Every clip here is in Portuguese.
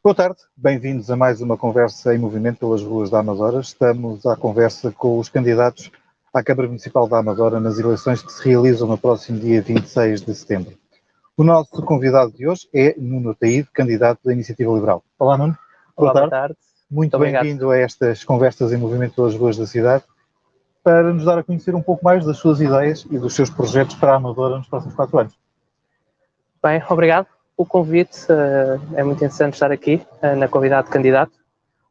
Boa tarde, bem-vindos a mais uma conversa em movimento pelas ruas da Amadora. Estamos à conversa com os candidatos à Câmara Municipal da Amadora nas eleições que se realizam no próximo dia 26 de setembro. O nosso convidado de hoje é Nuno Ataíde, candidato da Iniciativa Liberal. Olá, Nuno. Olá, boa tarde. Muito bem-vindo a estas conversas em movimento pelas ruas da cidade para nos dar a conhecer um pouco mais das suas ideias e dos seus projetos para a Amadora nos próximos 4 anos. Bem, obrigado. O convite é muito interessante estar aqui na qualidade de candidato,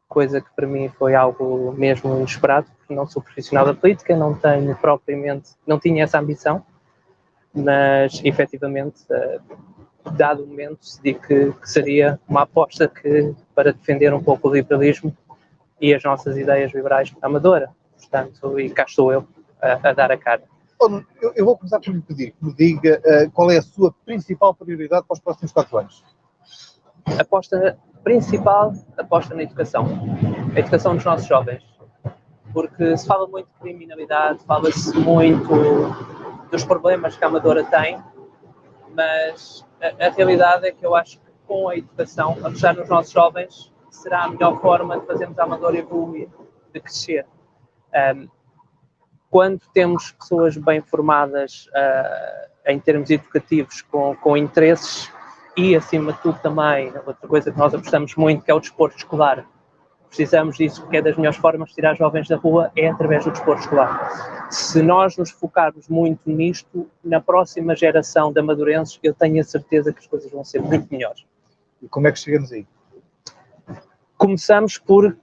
coisa que para mim foi algo mesmo inesperado, porque não sou profissional da política, não tinha essa ambição, mas efetivamente, dado o momento, decidi que seria uma aposta para defender um pouco o liberalismo e as nossas ideias liberais para a Amadora. Portanto, e cá estou eu a dar a cara. Eu vou começar por lhe pedir que me diga qual é a sua principal prioridade para os próximos 4 anos. Aposta na educação. A educação dos nossos jovens. Porque se fala muito de criminalidade, fala-se muito dos problemas que a Amadora tem, mas a realidade é que eu acho que com a educação, apostar nos nossos jovens, será a melhor forma de fazermos a Amadora evoluir, de crescer. Quando temos pessoas bem formadas em termos educativos, com interesses e, acima de tudo, também, outra coisa que nós apostamos muito, que é o desporto escolar. Precisamos disso, porque é das melhores formas de tirar jovens da rua, é através do desporto escolar. Se nós nos focarmos muito nisto, na próxima geração de amadorenses, eu tenho a certeza que as coisas vão ser muito melhores. E como é que chegamos aí? Começamos por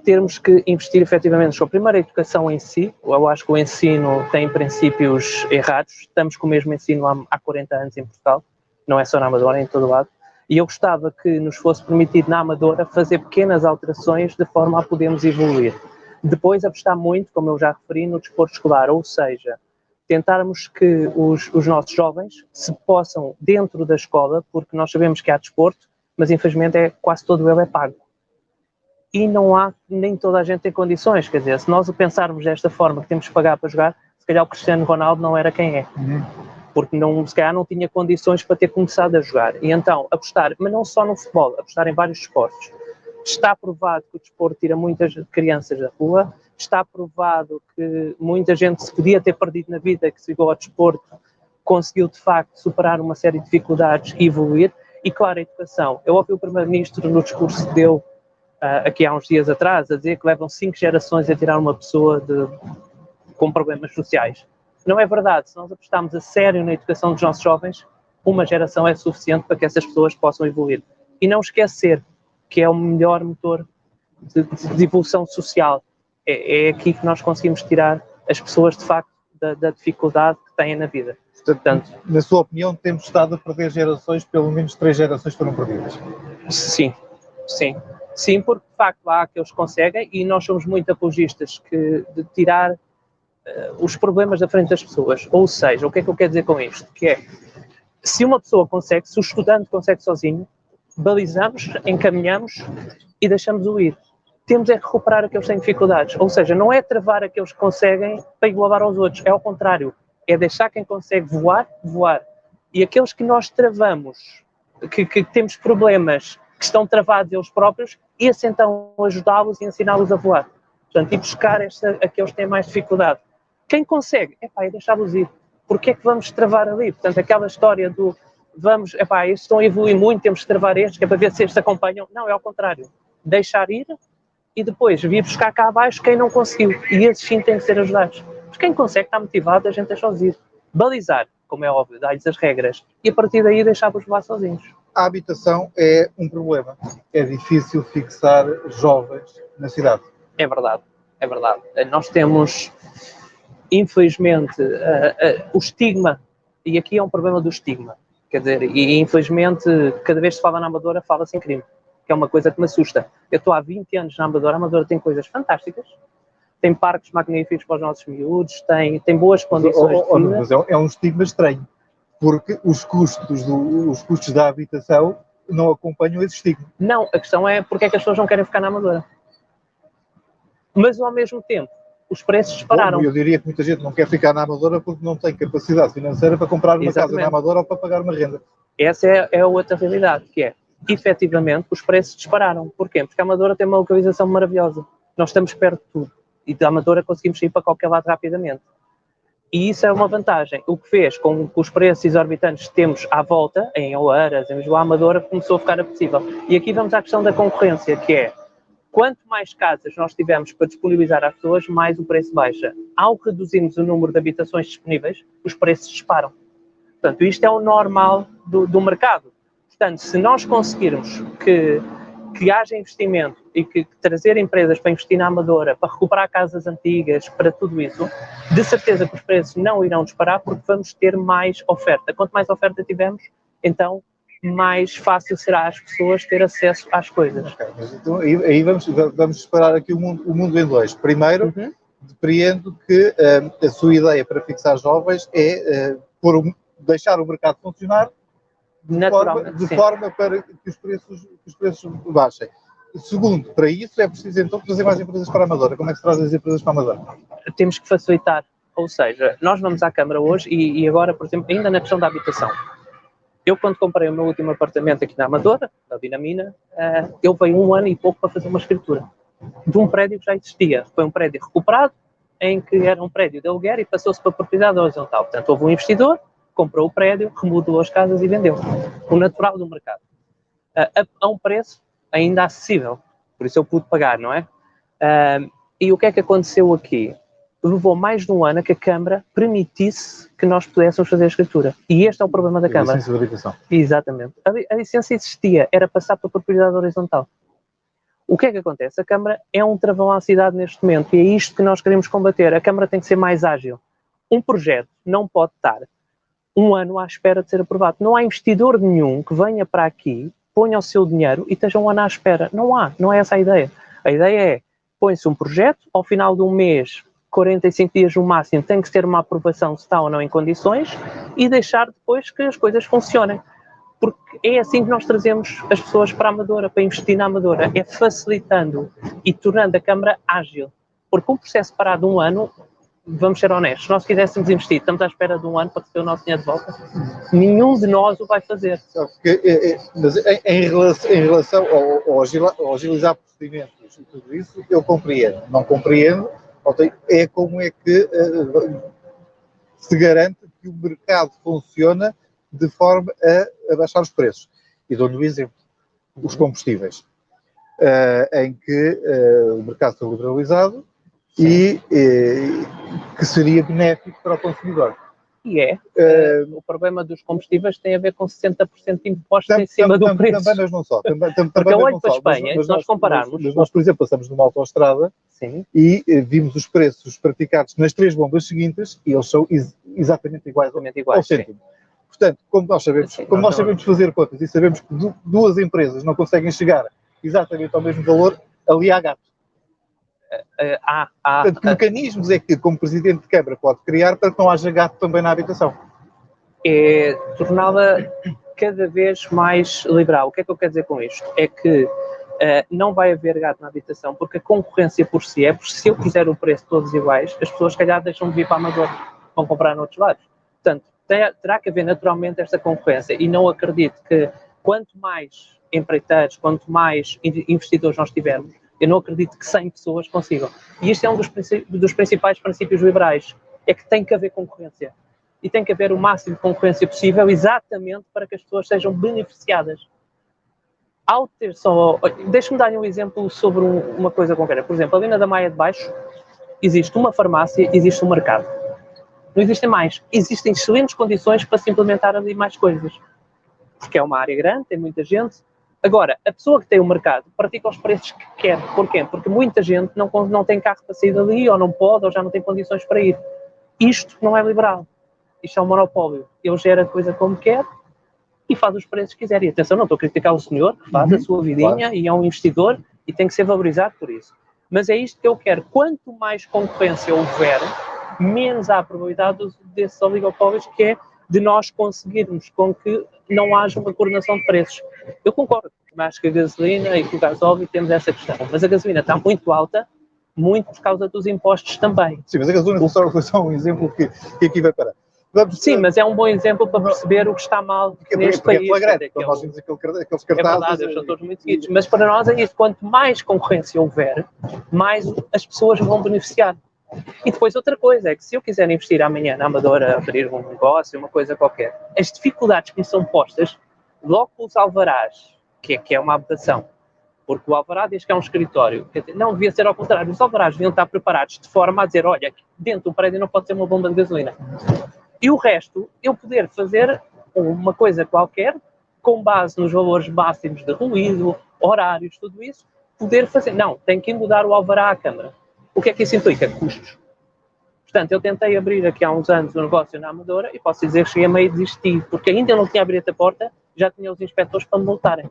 termos que investir efetivamente na primeira educação em si. Eu acho que o ensino tem princípios errados. Estamos com o mesmo ensino há 40 anos em Portugal, não é só na Amadora, é em todo lado. E eu gostava que nos fosse permitido na Amadora fazer pequenas alterações de forma a podermos evoluir. Depois apostar muito, como eu já referi, no desporto escolar, ou seja, tentarmos que os nossos jovens se possam, dentro da escola, porque nós sabemos que há desporto, mas infelizmente quase todo ele é pago. E nem toda a gente tem condições, quer dizer, se nós o pensarmos desta forma, que temos que pagar para jogar, se calhar o Cristiano Ronaldo não era quem é, porque se calhar não tinha condições para ter começado a jogar. E então, apostar, mas não só no futebol, apostar em vários esportes. Está provado que o desporto tira muitas crianças da rua, está provado que muita gente se podia ter perdido na vida, que se ligou ao desporto, conseguiu de facto superar uma série de dificuldades e evoluir. E claro, a educação. Eu ouvi o Primeiro-Ministro no discurso que deu aqui há uns dias atrás, a dizer que levam 5 gerações a tirar uma pessoa com problemas sociais. Não é verdade. Se nós apostarmos a sério na educação dos nossos jovens, uma geração é suficiente para que essas pessoas possam evoluir. E não esquecer que é o melhor motor de evolução social. É aqui que nós conseguimos tirar as pessoas, de facto, da dificuldade que têm na vida. Portanto, na sua opinião, temos estado a perder gerações, pelo menos 3 gerações foram perdidas? Sim, porque de facto há aqueles que conseguem e nós somos muito apologistas de tirar os problemas da frente das pessoas. Ou seja, o que é que eu quero dizer com isto? Que é, se uma pessoa consegue, se o estudante consegue sozinho, balizamos, encaminhamos e deixamos-o ir. Temos é que recuperar aqueles que têm dificuldades. Ou seja, não é travar aqueles que conseguem para igualar aos outros. É ao contrário. É deixar quem consegue voar. E aqueles que nós travamos, que temos problemas que estão travados eles próprios, esse então ajudá-los e ensiná-los a voar. Portanto, e buscar aqueles que têm mais dificuldade. Quem consegue, é deixá-los ir. Porquê é que vamos travar ali? Portanto, aquela história estes estão a evoluir muito, temos que travar estes, que é para ver se estes acompanham. Não, é ao contrário. Deixar ir e depois vir buscar cá abaixo quem não conseguiu. E esses sim têm que ser ajudados. Porque quem consegue, está motivado, a gente deixa-os ir. Balizar, como é óbvio, dar-lhes as regras. E a partir daí deixá-los voar sozinhos. A habitação é um problema. É difícil fixar jovens na cidade. É verdade. Nós temos, infelizmente, o estigma, e aqui é um problema do estigma. Quer dizer, e infelizmente, cada vez que se fala na Amadora, fala-se em crime, que é uma coisa que me assusta. Eu estou há 20 anos na Amadora, a Amadora tem coisas fantásticas, tem parques magníficos para os nossos miúdos, tem boas condições de vida. Mas é um estigma estranho. Porque os custos da habitação não acompanham esse estigma. Não, a questão é porque é que as pessoas não querem ficar na Amadora. Mas, ao mesmo tempo, os preços dispararam. Bom, eu diria que muita gente não quer ficar na Amadora porque não tem capacidade financeira para comprar uma casa na Amadora ou para pagar uma renda. Essa é a outra realidade, que é, efetivamente, os preços dispararam. Porquê? Porque a Amadora tem uma localização maravilhosa. Nós estamos perto de tudo. E da Amadora conseguimos sair para qualquer lado rapidamente. E isso é uma vantagem. O que fez com que os preços exorbitantes que temos à volta, em Oeiras, em Lisboa, a Amadora, começou a ficar apetecível. E aqui vamos à questão da concorrência, que é, quanto mais casas nós tivermos para disponibilizar às pessoas, mais o preço baixa. Ao reduzirmos o número de habitações disponíveis, os preços disparam. Portanto, isto é o normal do mercado. Portanto, se nós conseguirmos que haja investimento e que trazer empresas para investir na Amadora, para recuperar casas antigas, para tudo isso, de certeza que os preços não irão disparar porque vamos ter mais oferta. Quanto mais oferta tivermos, então mais fácil será às pessoas ter acesso às coisas. Okay, mas então, aí vamos separar aqui o mundo em dois. Primeiro, depreendo que a sua ideia para fixar jovens é deixar o mercado funcionar de forma para que os preços baixem. Segundo, para isso é preciso então trazer mais empresas para a Amadora. Como é que se traz as empresas para a Amadora? Temos que facilitar, ou seja, nós vamos à Câmara hoje e agora, por exemplo, ainda na questão da habitação. Eu, quando comprei o meu último apartamento aqui na Amadora, ali na mina, eu veio 1 ano e pouco para fazer uma escritura de um prédio que já existia. Foi um prédio recuperado, em que era um prédio de aluguer e passou-se para a propriedade horizontal. Portanto, houve um investidor, comprou o prédio, remodelou as casas e vendeu. O natural do mercado. A um preço ainda acessível. Por isso eu pude pagar, não é? E o que é que aconteceu aqui? Levou mais de 1 ano a que a Câmara permitisse que nós pudéssemos fazer a escritura. E este é o problema da Câmara. A licença de habitação. Exatamente. A licença existia, era passar para a propriedade horizontal. O que é que acontece? A Câmara é um travão à cidade neste momento e é isto que nós queremos combater. A Câmara tem que ser mais ágil. Um projeto não pode estar 1 ano à espera de ser aprovado. Não há investidor nenhum que venha para aqui, ponha o seu dinheiro e esteja 1 ano à espera. Não é essa a ideia. A ideia é, põe-se um projeto, ao final de 1 mês, 45 dias no máximo, tem que ter uma aprovação se está ou não em condições e deixar depois que as coisas funcionem. Porque é assim que nós trazemos as pessoas para a Amadora, para investir na Amadora, é facilitando e tornando a Câmara ágil. Porque um processo parado de 1 ano, vamos ser honestos, se nós quiséssemos investir, estamos à espera de 1 ano para receber o nosso dinheiro de volta, nenhum de nós o vai fazer. Mas em relação ao agilizar procedimentos e tudo isso, eu compreendo. Não compreendo é como é que se garante que o mercado funciona de forma a baixar os preços. E dou-lhe um exemplo. Os combustíveis. Em que o mercado foi liberalizado e que seria benéfico para o consumidor. E o problema dos combustíveis tem a ver com 60% de impostos em cima do preço. Também, mas não só. Porque eu olho para a Espanha, se nós compararmos... Mas nós, por exemplo, passamos numa autoestrada e vimos os preços praticados nas 3 bombas seguintes e eles são exatamente iguais ao cêntimo. Portanto, como nós sabemos fazer contas e sabemos que 2 empresas não conseguem chegar exatamente ao mesmo valor, ali há gato. Portanto, que mecanismos é que, como Presidente de Câmara, pode criar para que não haja gato também na habitação? É torná-la cada vez mais liberal. O que é que eu quero dizer com isto? É que não vai haver gato na habitação, porque a concorrência por si é, porque se eu quiser o preço todos iguais, as pessoas, se calhar, deixam de vir para a Amadora, vão comprar noutros lados. Portanto, terá que haver naturalmente esta concorrência e não acredito que quanto mais empreiteiros, quanto mais investidores nós tivermos, eu não acredito que 100 pessoas consigam. E este é um dos principais princípios liberais, é que tem que haver concorrência. E tem que haver o máximo de concorrência possível exatamente para que as pessoas sejam beneficiadas. Ao ter só... Deixa-me dar-lhe um exemplo sobre uma coisa concreta. Por exemplo, ali na da Maia de Baixo existe uma farmácia, existe um mercado. Não existem mais. Existem excelentes condições para se implementar ali mais coisas. Porque é uma área grande, tem muita gente. Agora, a pessoa que tem o mercado pratica os preços que quer. Porquê? Porque muita gente não tem carro para sair dali, ou não pode, ou já não tem condições para ir. Isto não é liberal. Isto é um monopólio. Ele gera a coisa como quer e faz os preços que quiser. E atenção, não estou a criticar o senhor que faz a sua vidinha e é um investidor e tem que ser valorizado por isso. Mas é isto que eu quero. Quanto mais concorrência houver, menos há a probabilidade desses oligopólios, que é de nós conseguirmos com que não haja uma coordenação de preços. Eu concordo, acho que a gasolina e que o gasóleo temos essa questão, mas a gasolina está muito alta, muito por causa dos impostos também. Sim, mas a gasolina foi só um exemplo que aqui vai parar. Sim, mas é um bom exemplo para perceber o que está mal neste país. É flagrante, quando nós vimos aqueles cartazes. É verdade, eles são todos muito seguidos. Mas para nós é isso, quanto mais concorrência houver, mais as pessoas vão beneficiar. E depois outra coisa, é que se eu quiser investir amanhã na Amadora, abrir um negócio, uma coisa qualquer, as dificuldades que me são postas, logo pelos alvarás, que é uma habitação, porque o alvará diz que é um escritório, não devia ser ao contrário, os alvarás deviam estar preparados de forma a dizer, olha, dentro do prédio não pode ser uma bomba de gasolina. E o resto, eu poder fazer uma coisa qualquer, com base nos valores máximos de ruído, horários, tudo isso, poder fazer. Não, tem que mudar o alvará à Câmara. O que é que isso implica? Custos. Portanto, eu tentei abrir aqui há uns anos um negócio na Amadora e posso dizer que cheguei a meio de desistir, porque ainda não tinha aberto a porta, já tinha os inspectores para me multarem.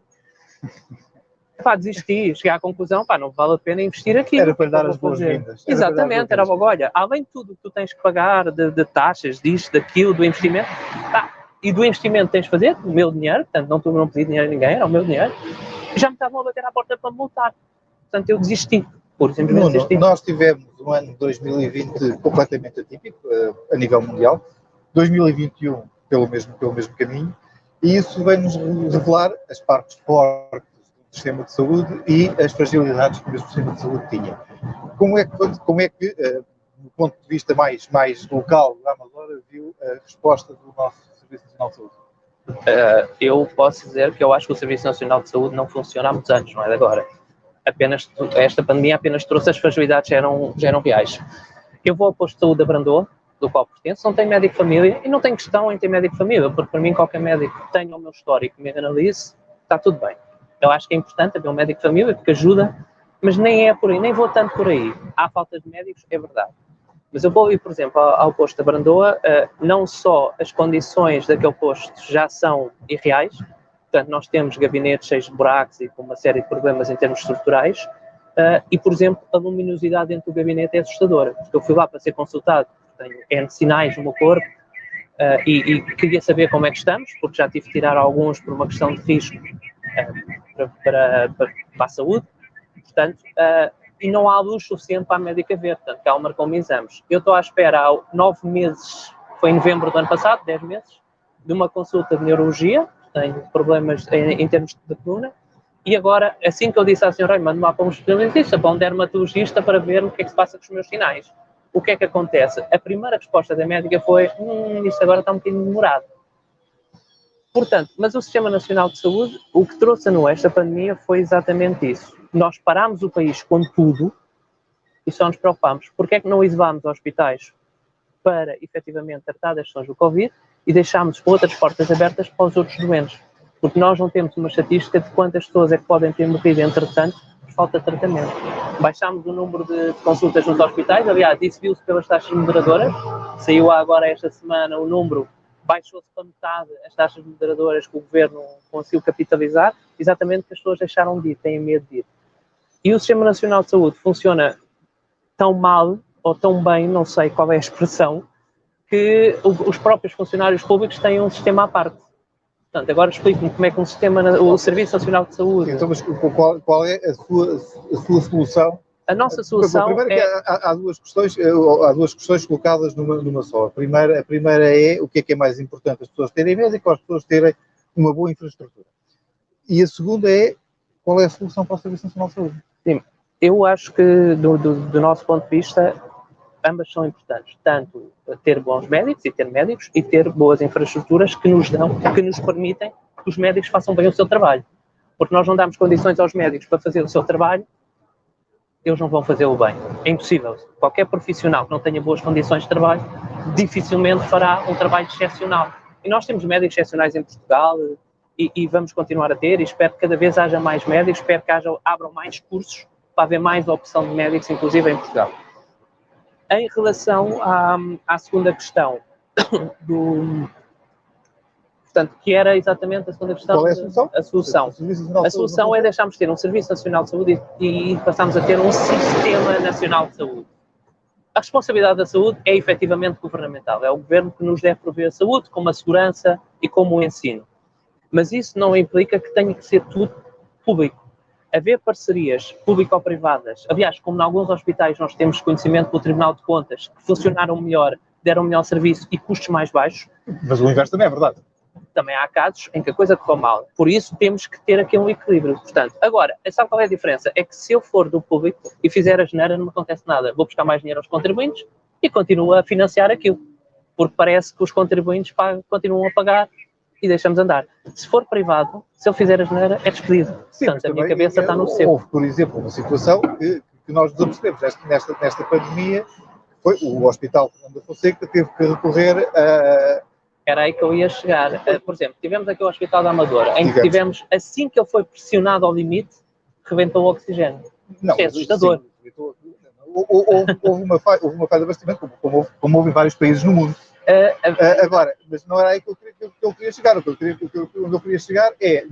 Desisti, cheguei à conclusão, não vale a pena investir aqui. Era para lhe dar as boas-vindas. Exatamente, era logo, olha, além de tudo que tu tens que pagar, de taxas, disto, daquilo, do investimento, e do investimento tens de fazer, o meu dinheiro, portanto, não pedi dinheiro a ninguém, era o meu dinheiro, já me estavam a bater à porta para me multar. Portanto, eu desisti. Nós tivemos um ano de 2020 completamente atípico, a nível mundial, 2021 pelo mesmo caminho, e isso vem-nos revelar as partes fortes do sistema de saúde e as fragilidades que o mesmo sistema de saúde tinha. Como é que do ponto de vista mais local da Amadora, viu a resposta do nosso Serviço Nacional de Saúde? Eu posso dizer que eu acho que o Serviço Nacional de Saúde não funciona há muitos anos, não é de agora. Esta pandemia apenas trouxe as fragilidades que já eram reais. Eu vou ao posto de saúde da Brandoa, do qual pertenço, não tenho médico de família e não tenho questão em ter médico de família, porque para mim qualquer médico que tenha o meu histórico e me analise, está tudo bem. Eu acho que é importante haver um médico de família, porque ajuda, mas nem é por aí, nem vou tanto por aí. Há falta de médicos, é verdade. Mas eu vou ir, por exemplo, ao posto da Brandoa, não só as condições daquele posto já são irreais, portanto, nós temos gabinetes cheios de buracos e com uma série de problemas em termos estruturais, e, por exemplo, a luminosidade dentro do gabinete é assustadora, porque eu fui lá para ser consultado, tenho N sinais no meu corpo, e queria saber como é que estamos, porque já tive que tirar alguns por uma questão de risco para a saúde, portanto, e não há luz suficiente para a médica ver, portanto, cá marcou-me exames. Eu estou à espera há 9 meses, foi em novembro do ano passado, 10 meses, de uma consulta de neurologia, tenho problemas em termos de coluna, e agora, assim que eu disse à senhora, mando-me lá para um especialista, para um dermatologista, para ver o que é que se passa com os meus sinais. O que é que acontece? A primeira resposta da médica foi, isto agora está um bocadinho demorado. Portanto, mas o Sistema Nacional de Saúde, o que trouxe-nos esta pandemia foi exatamente isso. Nós parámos o país com tudo e só nos preocupámos. Porquê é que não exibámos hospitais para, efetivamente, tratar das questões do Covid e deixámos outras portas abertas para os outros doentes? Porque nós não temos uma estatística de quantas pessoas é que podem ter morrido, entretanto, por falta de tratamento. Baixámos o número de consultas nos hospitais, aliás, isso viu-se pelas taxas moderadoras. Saiu agora esta semana o número, baixou-se para metade as taxas moderadoras que o governo conseguiu capitalizar, exatamente porque as pessoas deixaram de ir, têm medo de ir. E o Sistema Nacional de Saúde funciona tão mal, ou tão bem, não sei qual é a expressão, que os próprios funcionários públicos têm um sistema à parte. Portanto, agora explique-me como é que o Serviço Nacional de Saúde... Então, mas qual é a sua solução? A nossa solução primeiro é... Há duas questões colocadas numa só. A primeira é o que é mais importante, as pessoas terem médico ou as pessoas terem uma boa infraestrutura. E a segunda é, qual é a solução para o Serviço Nacional de Saúde? Sim, eu acho que, do nosso ponto de vista, ambas são importantes. Tanto ter bons médicos e ter boas infraestrututuras que nos permitem que os médicos façam bem o seu trabalho. Porque nós não damos condições aos médicos para fazer o seu trabalho, eles não vão fazê-lo bem. É impossível. Qualquer profissional que não tenha boas condições de trabalho dificilmente fará um trabalho excepcional. E nós temos médicos excepcionais em Portugal e vamos continuar a ter, e espero que cada vez haja mais médicos, espero que abram mais cursos para haver mais opção de médicos, inclusive em Portugal. Em relação à segunda questão, portanto, que era exatamente a segunda questão. Qual é a solução? A solução é deixarmos de ter um Serviço Nacional de Saúde e passarmos a ter um Sistema Nacional de Saúde. A responsabilidade da saúde é efetivamente governamental. É o governo que nos deve prover a saúde, como a segurança e como o ensino. Mas isso não implica que tenha que ser tudo público. Haver parcerias público-privadas, aliás, como em alguns hospitais nós temos conhecimento do Tribunal de Contas, que funcionaram melhor deram melhor serviço e custos mais baixos. Mas o inverso também é verdade. Também há casos em que a coisa correu mal. Por isso temos que ter aqui um equilíbrio. Portanto, agora, sabe qual é a diferença? É que se eu for do público e fizer a geneira, não me acontece nada. Vou buscar mais dinheiro aos contribuintes e continuo a financiar aquilo. Porque parece que os contribuintes continuam a pagar e deixamos andar. Se for privado, se eu fizer a geneira, é despedido. Sim, portanto, a minha cabeça está no seu. Houve, por exemplo, uma situação que nós nos apercebemos nesta pandemia, foi o Hospital Fernando da Fonseca teve que recorrer a... Era aí que eu ia chegar. Por exemplo, tivemos aqui o Hospital da Amadora, em que tivemos, assim que ele foi pressionado ao limite, rebentou o oxigênio. Não, é assustador. Sim, houve uma falha de abastecimento, como houve em vários países no mundo. Agora, mas não era aí que eu queria chegar. Onde eu queria chegar é,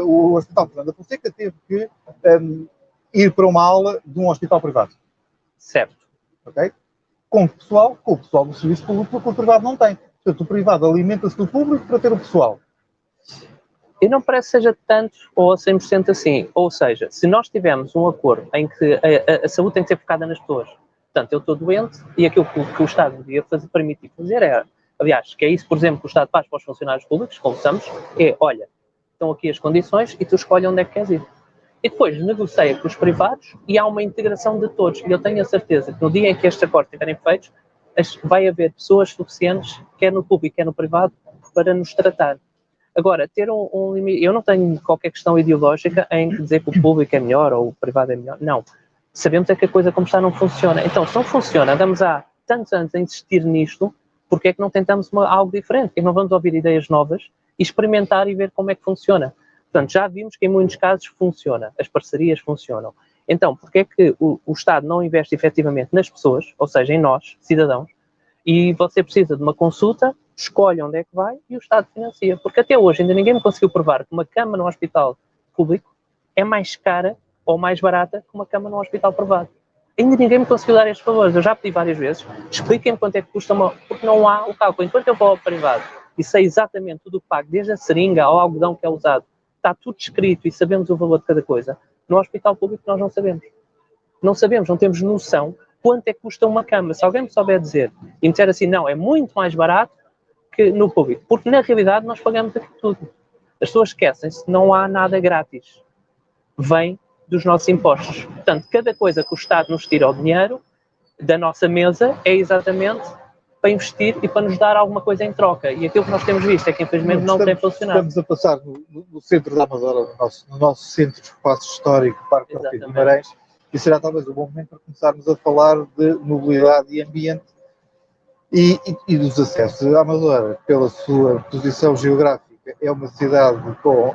o Hospital Fernando da Fonseca teve que ir para uma aula de um hospital privado. Certo. Ok? Com o pessoal do serviço público, porque o privado não tem. Portanto, o privado alimenta-se do público para ter o pessoal. E não parece que seja tanto ou a 100% assim. Ou seja, se nós tivermos um acordo em que a saúde tem que ser focada nas pessoas, portanto, eu estou doente e aquilo que o Estado devia permitir fazer é, aliás, que é isso, por exemplo, que o Estado faz para os funcionários públicos, como estamos, é, olha, estão aqui as condições e tu escolhe onde é que queres ir. E depois negocia com os privados e há uma integração de todos. E eu tenho a certeza que no dia em que estes acordos estiverem feitos, vai haver pessoas suficientes, quer no público, quer no privado, para nos tratar. Agora, ter um limite... Eu não tenho qualquer questão ideológica em dizer que o público é melhor ou o privado é melhor. Não. Sabemos é que a coisa como está não funciona. Então, se não funciona, andamos há tantos anos a insistir nisto, porque é que não tentamos algo diferente? Porque é que não vamos ouvir ideias novas e experimentar e ver como é que funciona? Portanto, já vimos que em muitos casos funciona. As parcerias funcionam. Então, porque é que o Estado não investe efetivamente nas pessoas, ou seja, em nós, cidadãos, e você precisa de uma consulta, escolhe onde é que vai e o Estado financia. Porque até hoje ainda ninguém me conseguiu provar que uma cama num hospital público é mais cara ou mais barata que uma cama num hospital privado. Ainda ninguém me conseguiu dar estes valores. Eu já pedi várias vezes, expliquem-me quanto é que custa porque não há o cálculo. Enquanto eu vou ao privado e sei exatamente tudo o que pago, desde a seringa ao algodão que é usado, está tudo escrito e sabemos o valor de cada coisa, no hospital público nós não sabemos. Não sabemos, não temos noção quanto é que custa uma cama. Se alguém me souber dizer e me disser assim, não, é muito mais barato que no público. Porque na realidade nós pagamos aqui tudo. As pessoas esquecem-se, não há nada grátis. Vem dos nossos impostos. Portanto, cada coisa que o Estado nos tira o dinheiro da nossa mesa é exatamente para investir e para nos dar alguma coisa em troca. E aquilo que nós temos visto é que, infelizmente, não tem funcionado. Estamos a passar no centro da Amadora, no nosso centro de espaço histórico, Parque de Guimarães, e será talvez um bom momento para começarmos a falar de mobilidade e ambiente e dos acessos. A Amadora, pela sua posição geográfica, é uma cidade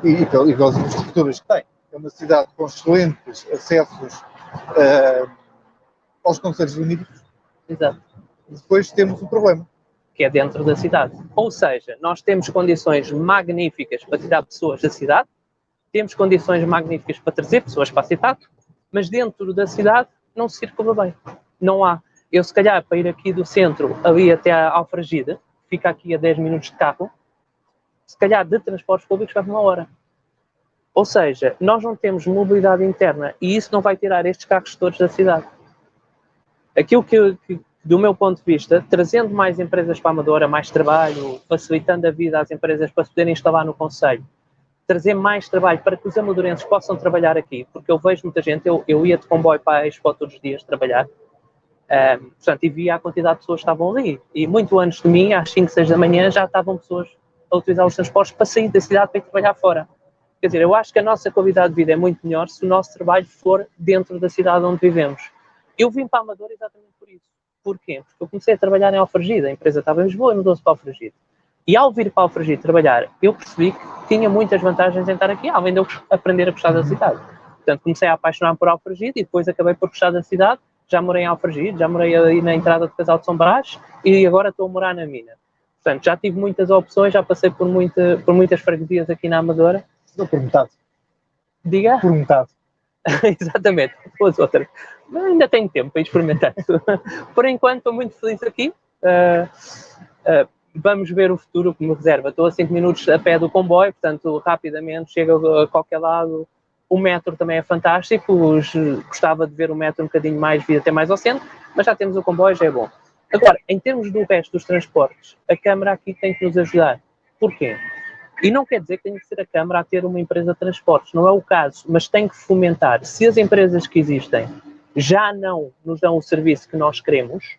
e pelas infraestruturas que tem, é uma cidade com excelentes acessos aos concelhos limítrofes. Exato. Depois temos um problema. Que é dentro da cidade. Ou seja, nós temos condições magníficas para tirar pessoas da cidade, temos condições magníficas para trazer pessoas para a cidade, mas dentro da cidade não se circula bem. Não há. Eu, se calhar, para ir aqui do centro, ali até a Alfragide, fica aqui a 10 minutos de carro, se calhar de transportes públicos vai uma hora. Ou seja, nós não temos mobilidade interna e isso não vai tirar estes carros todos da cidade. Aquilo que do meu ponto de vista, trazendo mais empresas para a Amadora, mais trabalho, facilitando a vida às empresas para se poderem instalar no concelho, trazer mais trabalho para que os amadorenses possam trabalhar aqui, porque eu vejo muita gente, eu ia de comboio para a Expo todos os dias trabalhar, portanto, e via a quantidade de pessoas que estavam ali, e muito antes de mim, às 5, 6 da manhã, já estavam pessoas a utilizar os transportes para sair da cidade para ir trabalhar fora. Quer dizer, eu acho que a nossa qualidade de vida é muito melhor se o nosso trabalho for dentro da cidade onde vivemos. Eu vim para a Amadora exatamente por isso. Porquê? Porque eu comecei a trabalhar em Alfragide, a empresa estava em Lisboa e mudou-se para Alfragide. E ao vir para Alfragide trabalhar, eu percebi que tinha muitas vantagens em estar aqui, além de eu aprender a gostar da cidade. Portanto, comecei a apaixonar por Alfragide e depois acabei por gostar da cidade. Já morei em Alfragide, já morei aí na entrada do Casal de São Brás e agora estou a morar na Mina. Portanto, já tive muitas opções, já passei por muitas freguesias aqui na Amadora. Não, por metade. Diga? Por metade. Exatamente, depois outra. Mas ainda tenho tempo para experimentar. Por enquanto estou muito feliz aqui. Vamos ver o futuro que me reserva. Estou a 5 minutos a pé do comboio, portanto rapidamente chego a qualquer lado. O metro também é fantástico. Gostava de ver o metro um bocadinho mais, vir até mais ao centro, mas já temos o comboio, já é bom. Agora, em termos do resto dos transportes, a Câmara aqui tem que nos ajudar. Porquê? E não quer dizer que tenha que ser a Câmara a ter uma empresa de transportes, não é o caso, mas tem que fomentar. Se as empresas que existem já não nos dão o serviço que nós queremos,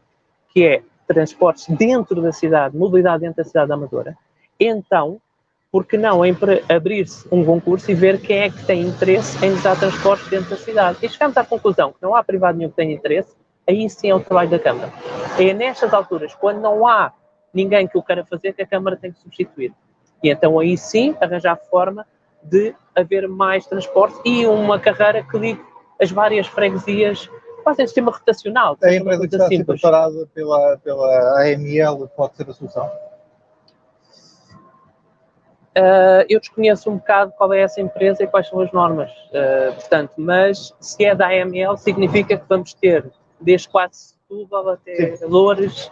que é transportes dentro da cidade, mobilidade dentro da cidade da Amadora, então, por que não abrir-se um concurso e ver quem é que tem interesse em nos dar transportes dentro da cidade? E chegamos à conclusão que não há privado nenhum que tenha interesse, aí sim é o trabalho da Câmara. É nestas alturas, quando não há ninguém que o queira fazer, que a Câmara tem que substituir. E então aí sim arranjar forma de haver mais transporte e uma carreira que ligue as várias freguesias, quase em sistema rotacional. A empresa que está a ser preparada pela AML pode ser a solução? Eu desconheço um bocado qual é essa empresa e quais são as normas, portanto, mas se é da AML significa que vamos ter desde quase Setúbal até Loures,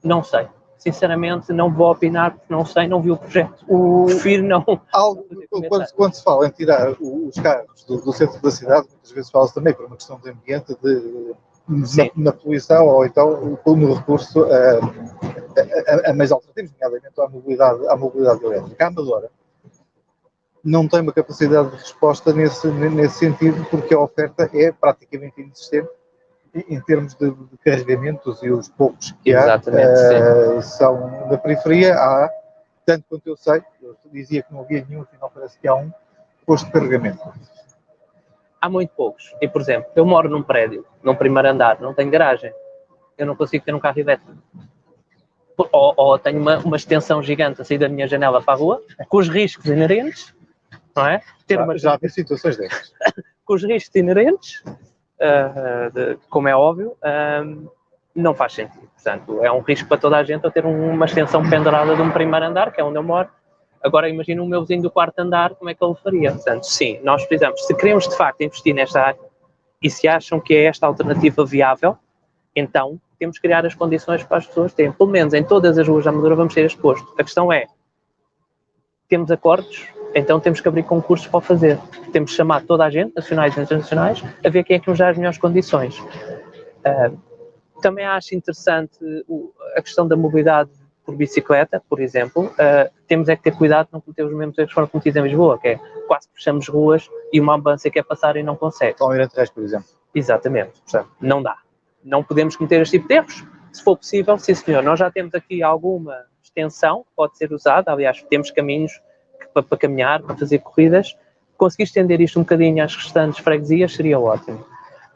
não sei. Sinceramente, não vou opinar porque não sei, não vi o projeto. Prefiro não. Quando se fala em tirar os carros do centro da cidade, muitas vezes fala-se também por uma questão de ambiente, na poluição ou então no recurso a meios alternativos, nomeadamente à mobilidade elétrica. A Amadora não tem uma capacidade de resposta nesse sentido, porque a oferta é praticamente inexistente em termos de carregamentos, e os poucos que há são da periferia. Há, tanto quanto eu sei, eu dizia que não havia nenhum, afinal parece que há um posto de carregamento. Há muito poucos. E, por exemplo, eu moro num prédio, num primeiro andar, não tenho garagem. Eu não consigo ter um carro elétrico. Ou tenho uma extensão gigante a sair da minha janela para a rua, com os riscos inerentes, não é? Já vi situações dessas. Com os riscos inerentes, como é óbvio, não faz sentido. Portanto, é um risco para toda a gente eu ter uma extensão pendurada de um primeiro andar, que é onde eu moro. Agora imagina o meu vizinho do quarto andar, como é que ele faria? Portanto, sim, nós precisamos, se queremos de facto investir nesta área e se acham que é esta alternativa viável, então temos que criar as condições para as pessoas terem, pelo menos em todas as ruas da Amadora vamos ter este posto. A questão é, temos acordos, então temos que abrir concursos para o fazer. Temos que chamar toda a gente, nacionais e internacionais, a ver quem é que nos dá as melhores condições. Também acho interessante a questão da mobilidade por bicicleta, por exemplo. Temos é que ter cuidado de não cometer os mesmos erros que foram cometidos em Lisboa, que é quase que fechamos ruas e uma ambulância quer passar e não consegue. Só Almirante Reis, por exemplo. Exatamente. Portanto, não dá. Não podemos cometer este tipo de erros. Se for possível, sim senhor. Nós já temos aqui alguma extensão que pode ser usada. Aliás, temos caminhos para caminhar, para fazer corridas. Conseguir estender isto um bocadinho às restantes freguesias seria ótimo.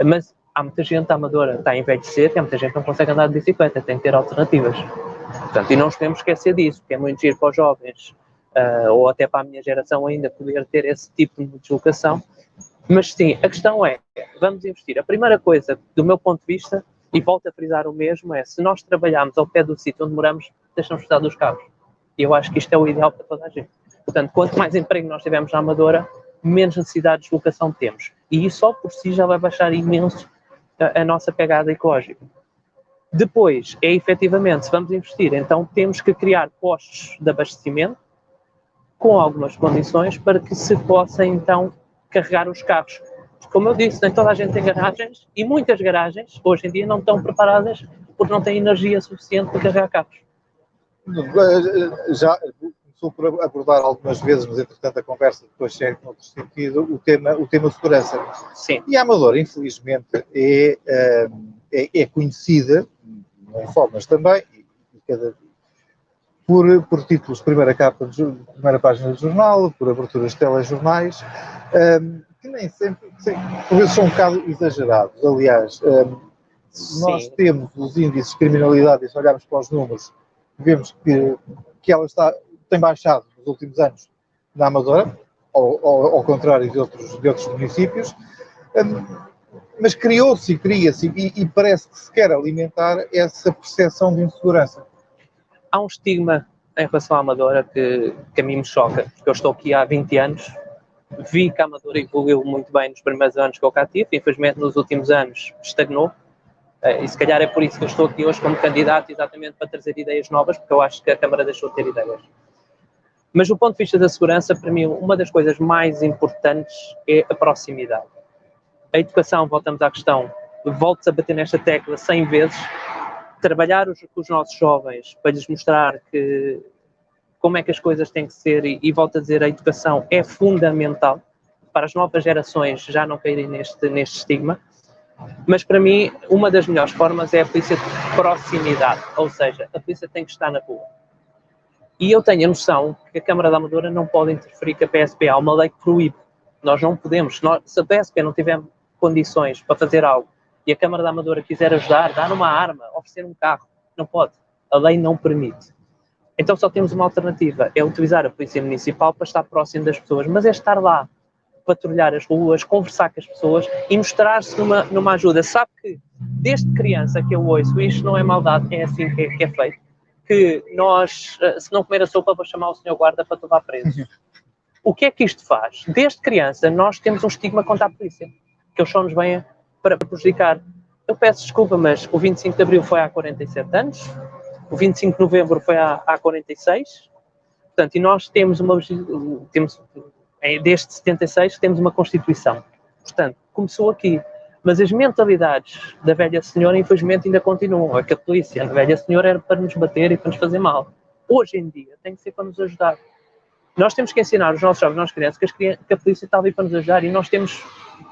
Mas há muita gente, a Amadora está a envelhecer, e há muita gente que não consegue andar de bicicleta, tem que ter alternativas. Portanto, e não nos podemos esquecer disso, que é muito giro para os jovens, ou até para a minha geração ainda, poder ter esse tipo de deslocação. Mas sim, a questão é, vamos investir. A primeira coisa, do meu ponto de vista, e volto a frisar o mesmo, é se nós trabalharmos ao pé do sítio onde moramos, deixamos de precisar dos carros. E eu acho que isto é o ideal para toda a gente. Portanto, quanto mais emprego nós tivermos na Amadora, menos necessidade de deslocação temos. E isso só por si já vai baixar imenso a nossa pegada ecológica. Depois, é efetivamente, se vamos investir, então temos que criar postos de abastecimento com algumas condições para que se possa então carregar os carros. Como eu disse, nem toda a gente tem garagens e muitas garagens hoje em dia não estão preparadas porque não têm energia suficiente para carregar carros. Já começou por abordar algumas vezes, mas entretanto a conversa depois segue noutro sentido, o tema segurança. Sim. E a Amadora, infelizmente, é conhecida, não só, mas também, por títulos de primeira página de jornal, por aberturas de telejornais, que nem sempre, por vezes são um bocado exagerados. Aliás, nós temos os índices de criminalidade, e se olharmos para os números, vemos que ela tem baixado nos últimos anos na Amadora, ao contrário de outros municípios, mas criou-se e cria-se, e parece que se quer alimentar essa percepção de insegurança. Há um estigma em relação à Amadora que a mim me choca, porque eu estou aqui há 20 anos, vi que a Amadora evoluiu muito bem nos primeiros anos que eu cá tive, infelizmente nos últimos anos estagnou, e se calhar é por isso que eu estou aqui hoje como candidato, exatamente para trazer ideias novas, porque eu acho que a Câmara deixou de ter ideias. Mas do ponto de vista da segurança, para mim, uma das coisas mais importantes é a proximidade. A educação, voltamos à questão, volto a bater nesta tecla 100 vezes, trabalhar com os nossos jovens para lhes mostrar como é que as coisas têm que ser e volto a dizer, a educação é fundamental para as novas gerações já não caírem neste estigma. Mas para mim, uma das melhores formas é a polícia de proximidade, ou seja, a polícia tem que estar na rua. E eu tenho a noção que a Câmara da Amadora não pode interferir com a PSP, há uma lei que proíbe. Nós não podemos, se a PSP não tiver condições para fazer algo e a Câmara da Amadora quiser ajudar, dar uma arma, oferecer um carro, não pode. A lei não permite. Então só temos uma alternativa, é utilizar a Polícia Municipal para estar próximo das pessoas, mas é estar lá, patrulhar as ruas, conversar com as pessoas e mostrar-se numa ajuda. Sabe que, desde criança que eu ouço, isto não é maldade, é assim que é feito, que nós, se não comer a sopa, vou chamar o senhor guarda para te levar preso. O que é que isto faz? Desde criança, nós temos um estigma contra a polícia, que eles só nos vêm para prejudicar. Eu peço desculpa, mas o 25 de Abril foi há 47 anos, o 25 de Novembro foi há 46, portanto, e nós temos desde 76 temos uma Constituição. Portanto, começou aqui. Mas as mentalidades da velha senhora, infelizmente, ainda continuam. É que a polícia, a velha senhora, era para nos bater e para nos fazer mal. Hoje em dia, tem que ser para nos ajudar. Nós temos que ensinar os nossos jovens, as nossas crianças, que a polícia está ali para nos ajudar e nós temos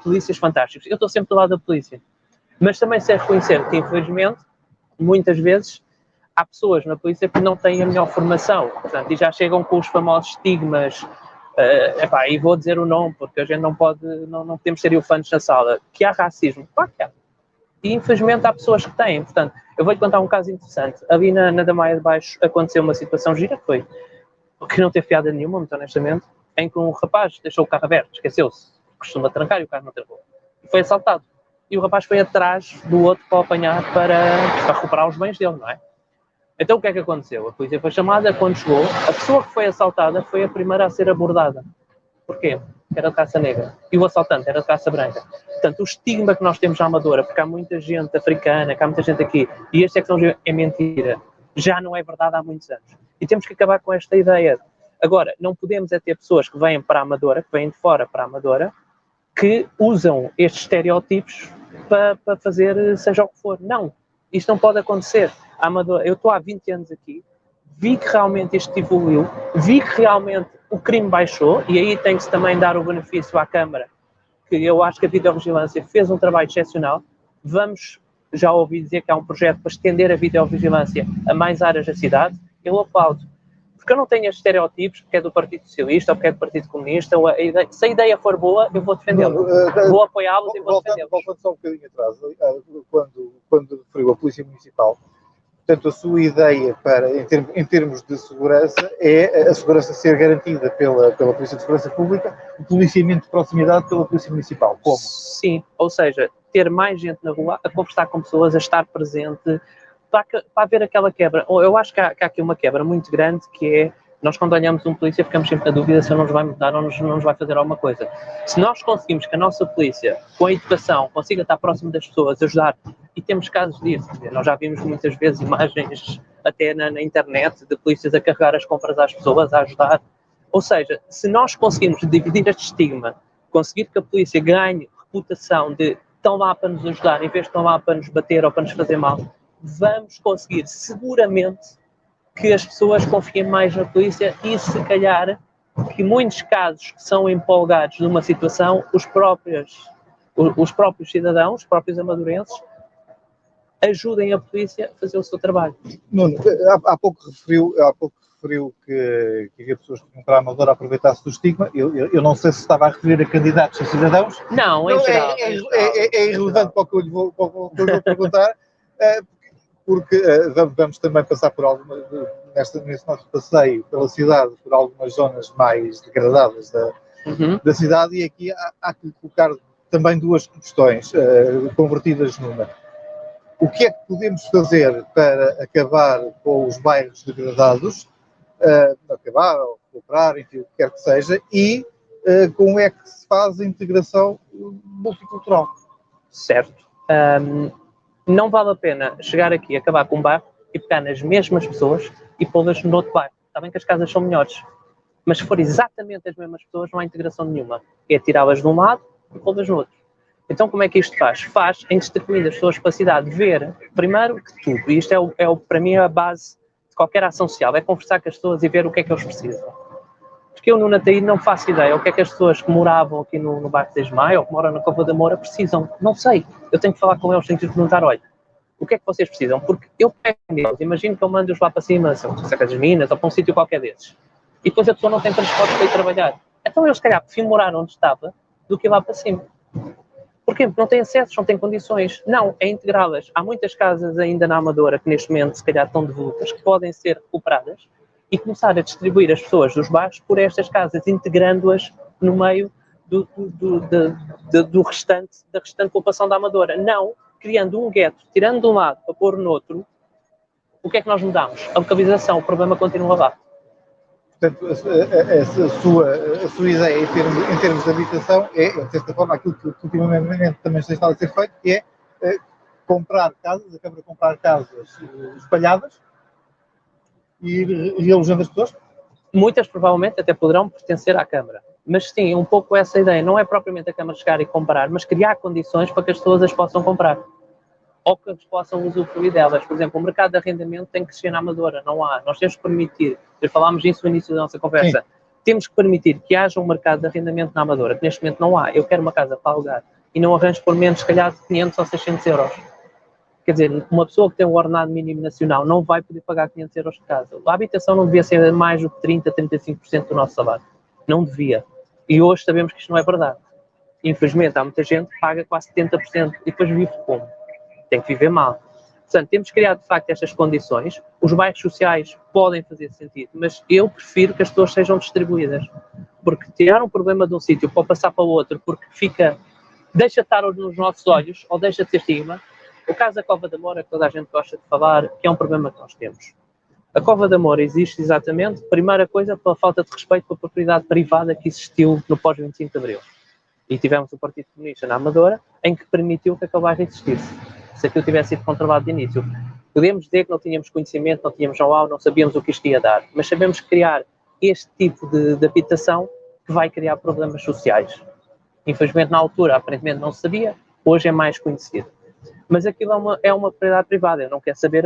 polícias fantásticos. Eu estou sempre do lado da polícia. Mas também sei reconhecer que, infelizmente, muitas vezes, há pessoas na polícia que não têm a melhor formação. Portanto, e já chegam com os famosos estigmas. E vou dizer o nome, porque a gente não pode, não podemos ser elefantes na sala, que há racismo, claro que há. E infelizmente há pessoas que têm, portanto, eu vou-lhe contar um caso interessante. Ali na Damaia de Baixo aconteceu uma situação gira, que foi, que não teve piada nenhuma, muito honestamente, em que um rapaz deixou o carro aberto, esqueceu-se, costuma trancar e o carro não trancou. E foi assaltado. E o rapaz foi atrás do outro para o apanhar para recuperar os bens dele, não é? Então o que é que aconteceu? A polícia foi chamada, quando chegou, a pessoa que foi assaltada foi a primeira a ser abordada. Porquê? Era de raça negra. E o assaltante era de raça branca. Portanto, o estigma que nós temos na Amadora, porque há muita gente africana, que há muita gente aqui, e este é que são, é mentira. Já não é verdade há muitos anos. E temos que acabar com esta ideia. Agora, não podemos é ter pessoas que vêm para a Amadora, que vêm de fora para a Amadora, que usam estes estereótipos para fazer seja o que for. Não. Isto não pode acontecer. Eu estou há 20 anos aqui, vi que realmente isto evoluiu, vi que realmente o crime baixou, e aí tem-se também dar o benefício à Câmara, que eu acho que a videovigilância fez um trabalho excepcional. Já ouvi dizer que há um projeto para estender a videovigilância a mais áreas da cidade, eu aplaudo. Porque eu não tenho estes estereótipos, porque é do Partido Socialista, ou porque é do Partido Comunista, se a ideia for boa, eu vou defendê-la. Vou apoiá-los e vou defendê-los. Voltando só um bocadinho atrás, quando referiu a Polícia Municipal, portanto, a sua ideia em termos de segurança é a segurança ser garantida pela Polícia de Segurança Pública, o policiamento de proximidade pela Polícia Municipal. Como? Sim, ou seja, ter mais gente na rua, a conversar com pessoas, a estar presente, para haver aquela quebra. Eu acho que há aqui uma quebra muito grande, que é, nós quando olhamos um polícia ficamos sempre na dúvida se ele nos vai mudar ou não nos vai fazer alguma coisa. Se nós conseguimos que a nossa polícia, com a educação, consiga estar próximo das pessoas, ajudar, e temos casos disso, nós já vimos muitas vezes imagens até na internet de polícias a carregar as compras às pessoas, a ajudar. Ou seja, se nós conseguirmos dividir este estigma, conseguir que a polícia ganhe reputação de estão lá para nos ajudar, em vez de estão lá para nos bater ou para nos fazer mal, vamos conseguir seguramente que as pessoas confiem mais na polícia e, se calhar, que muitos casos que são empolgados numa situação, os próprios cidadãos, os próprios amadorenses, ajudem a polícia a fazer o seu trabalho. Nuno, há pouco referiu que havia pessoas que iam para a Amadora aproveitasse do estigma. Eu não sei se estava a referir a candidatos a cidadãos. Não, em geral. É irrelevante para o que eu lhe vou perguntar, porque vamos também passar por algumas, nesse nosso passeio pela cidade, por algumas zonas mais degradadas da cidade, e aqui há que colocar também duas questões convertidas numa. O que é que podemos fazer para acabar com os bairros degradados, acabar ou recuperar, enfim, o que quer que seja, e como é que se faz a integração multicultural? Certo. Não vale a pena chegar aqui, acabar com um bairro e pegar nas mesmas pessoas e pô-las no outro bairro. Está bem que as casas são melhores, mas se for exatamente as mesmas pessoas, não há integração nenhuma. É tirá-las de um lado e pô-las no outro. Então, como é que isto faz? Faz em determinar as suas capacidades de ver, primeiro que tudo, e isto para mim, é a base de qualquer ação social, é conversar com as pessoas e ver o que é que eles precisam. Porque eu no Nataí não faço ideia o que é que as pessoas que moravam aqui no bairro de Maio ou que moram na Cova da Moura precisam. Não sei. Eu tenho que falar com eles, tenho que lhes perguntar, olha, o que é que vocês precisam? Porque eu pego neles, imagino que eu mando-os lá para cima, Seca das Minas ou para um sítio qualquer desses. E depois a pessoa não tem transporte para ir trabalhar. Então eles, se calhar, prefiram morar onde estava do que ir lá para cima. Porquê? Porque não têm acesso, não têm condições. Não, é integrá-las. Há muitas casas ainda na Amadora que neste momento, se calhar, estão devolutas, que podem ser recuperadas e começar a distribuir as pessoas dos bairros por estas casas, integrando-as no meio da restante população da Amadora. Não criando um gueto, tirando de um lado para pôr no outro. O que é que nós mudamos? A localização, o problema continua lá. Portanto, a sua ideia em termos de habitação é, de certa forma, aquilo que ultimamente também está a ser feito, que é comprar casas, a Câmara comprar casas espalhadas e ir realojando as pessoas? Muitas provavelmente até poderão pertencer à Câmara. Mas sim, um pouco essa ideia. Não é propriamente a Câmara chegar e comprar, mas criar condições para que as pessoas as possam comprar. Ou que eles possam usufruir delas. Por exemplo, o mercado de arrendamento tem que crescer na Amadora. Não há. Nós temos que permitir, já falámos disso no início da nossa conversa, sim, temos que permitir que haja um mercado de arrendamento na Amadora, que neste momento não há. Eu quero uma casa para alugar e não arranjo por menos, se calhar, de 500 ou 600 euros. Quer dizer, uma pessoa que tem um ordenado mínimo nacional não vai poder pagar 500 euros de casa. A habitação não devia ser mais do que 30%, 35% do nosso salário. Não devia. E hoje sabemos que isto não é verdade. Infelizmente, há muita gente que paga quase 70% e depois vive como? Tem que viver mal. Portanto, temos que criar, de facto, estas condições. Os bairros sociais podem fazer sentido, mas eu prefiro que as pessoas sejam distribuídas. Porque tirar um problema de um sítio para passar para o outro, porque deixa de estar nos nossos olhos, ou deixa de ter estigma. O caso da Cova da Moura, que toda a gente gosta de falar, que é um problema que nós temos. A Cova da Moura existe exatamente, primeira coisa, pela falta de respeito pela propriedade privada que existiu no pós-25 de Abril. E tivemos o Partido Comunista na Amadora, em que permitiu que aquele bairro existisse. Se aquilo tivesse sido controlado de início. Podemos dizer que não tínhamos conhecimento, não tínhamos know-how, não sabíamos o que isto ia dar, mas sabemos criar este tipo de habitação que vai criar problemas sociais. Infelizmente, na altura, aparentemente não se sabia, hoje é mais conhecido. Mas aquilo é uma propriedade privada. Eu não quero saber,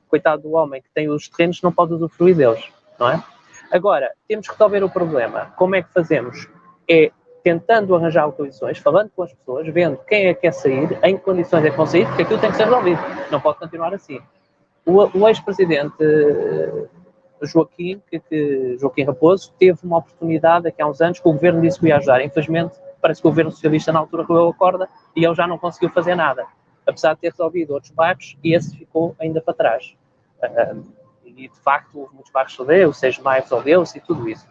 coitado do homem que tem os terrenos, não pode usufruir deles, não é? Agora, temos que resolver o problema. Como é que fazemos? É tentando arranjar localizações, falando com as pessoas, vendo quem é que quer sair, em que condições é que vão sair, porque aquilo tem que ser resolvido. Não pode continuar assim. O ex-presidente Joaquim Raposo teve uma oportunidade aqui há uns anos que o governo disse que ia ajudar. Infelizmente, parece que o governo socialista na altura roeu a corda e ele já não conseguiu fazer nada. Apesar de ter resolvido outros bairros, e esse ficou ainda para trás. E, de facto, houve muitos bairros rodeus, 6 bairros rodeus e tudo isso.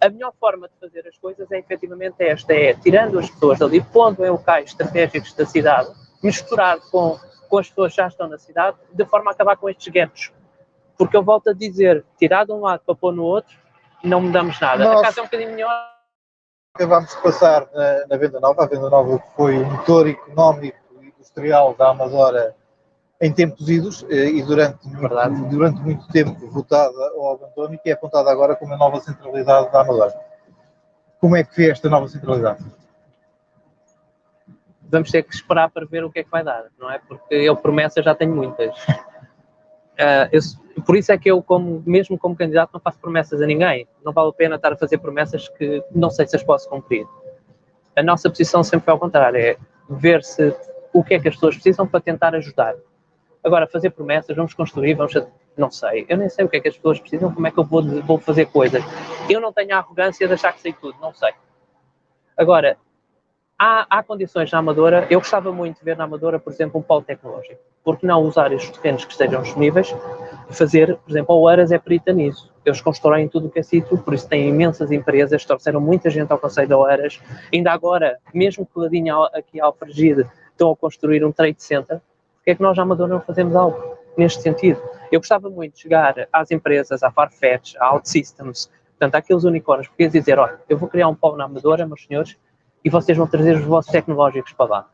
A melhor forma de fazer as coisas é, efetivamente, esta. É tirando as pessoas dali, pondo em locais estratégicos da cidade, misturado com as pessoas que já estão na cidade, de forma a acabar com estes guetos. Porque eu volto a dizer, tirar de um lado para pôr no outro, não mudamos nada. A casa é um bocadinho melhor. Acabámos de passar na Venda Nova, a Venda Nova que foi o motor económico e industrial da Amadora em tempos idos e durante muito tempo votada ao abandono e que é apontada agora como a nova centralidade da Amadora. Como é que vê esta nova centralidade? Vamos ter que esperar para ver o que é que vai dar, não é? Porque eu promessas já tenho muitas. Por isso é que eu, mesmo como candidato, não faço promessas a ninguém. Não vale a pena estar a fazer promessas que não sei se as posso cumprir. A nossa posição sempre foi ao contrário, é ver o que é que as pessoas precisam para tentar ajudar. Agora, fazer promessas, vamos construir, não sei. Eu nem sei o que é que as pessoas precisam, como é que eu vou fazer coisas. Eu não tenho a arrogância de achar que sei tudo, não sei. Agora, há condições na Amadora, eu gostava muito de ver na Amadora, por exemplo, um polo tecnológico. Porque não usar os terrenos que estejam disponíveis e fazer, por exemplo, a Oeiras é perita nisso. Eles constroem tudo o que é sítio, por isso têm imensas empresas, trouxeram muita gente ao Conselho de Oeiras. Ainda agora, mesmo coladinho aqui ao Frigide, estão a construir um trade center. Porque é que nós na Amadora não fazemos algo neste sentido? Eu gostava muito de chegar às empresas, à Farfetch, à OutSystems, portanto, àqueles unicórnios, porque dizer, olha, eu vou criar um polo na Amadora, meus senhores, e vocês vão trazer os vossos tecnológicos para lá.